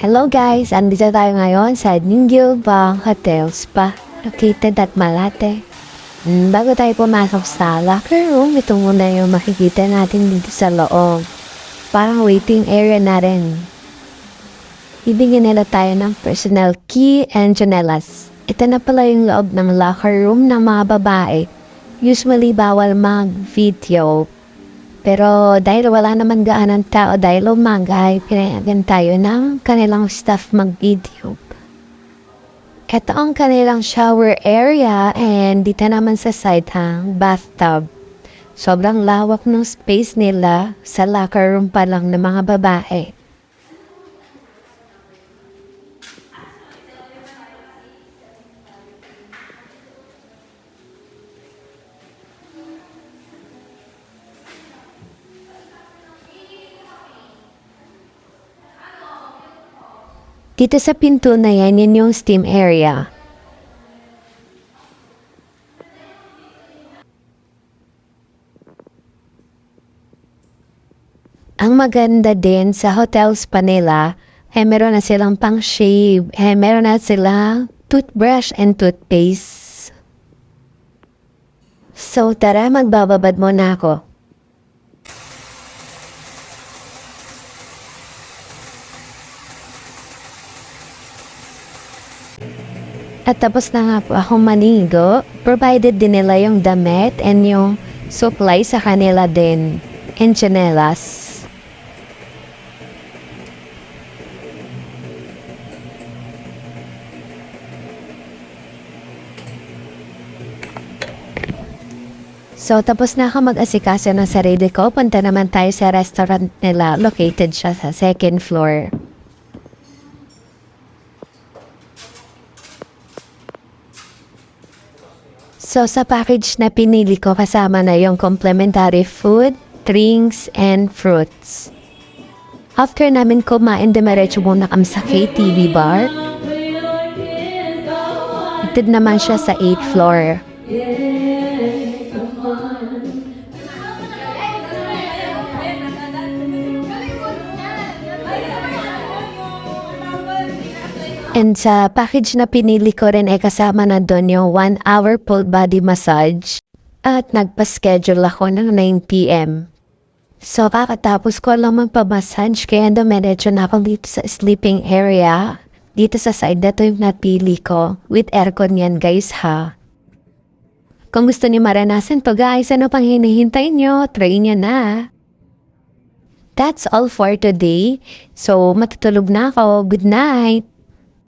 Hello guys! Andito tayo ngayon sa Ninggil Bang Hotel Spa, located at Malate. Bago tayo pumasok sa locker room, ito muna yung makikita natin dito sa loob. Parang waiting area na rin. Ibigyan nila tayo ng personal key and chanelas. Ito na pala yung loob ng locker room ng mga babae. Usually bawal mag-video. Pero dahil wala naman gaanang tao dahil umaga ay pinayagan tayo ng kanilang staff mag-video. Ito ang kanilang shower area and dito naman sa side hang bathtub. Sobrang lawak ng space nila sa locker room pa lang ng mga babae. Dito sa pinto na yan yung steam area. Ang maganda din sa hotels pa nila, meron na silang pang shave, meron na silang toothbrush and toothpaste. So tara, magbababad muna ako. At tapos na nga po akong manigo, provided din nila yung damit and yung supply sa kanila din, and chanelas. So tapos na ako mag-asikaso ng sarili ko, punta naman tayo sa restaurant nila, located siya sa second floor. So, sa package na pinili ko, kasama na yung complimentary food, drinks, and fruits. After namin kumain, dumiretso muna kami sa KTV bar. Ito naman siya sa 8th floor. And sa package na pinili ko rin ay kasama na doon yung 1 hour full body massage at nagpa-schedule ako ng 9 p.m. So kakatapos ko lang magpa-massage kaya dumiretso na ako dito sa sleeping area. Dito sa side na to yung napili ko. With aircon yan guys ha. Kung gusto niyo maranasan to guys, ano pang hinihintay nyo? Try nyo na. That's all for today. So matutulog na ako. Good night!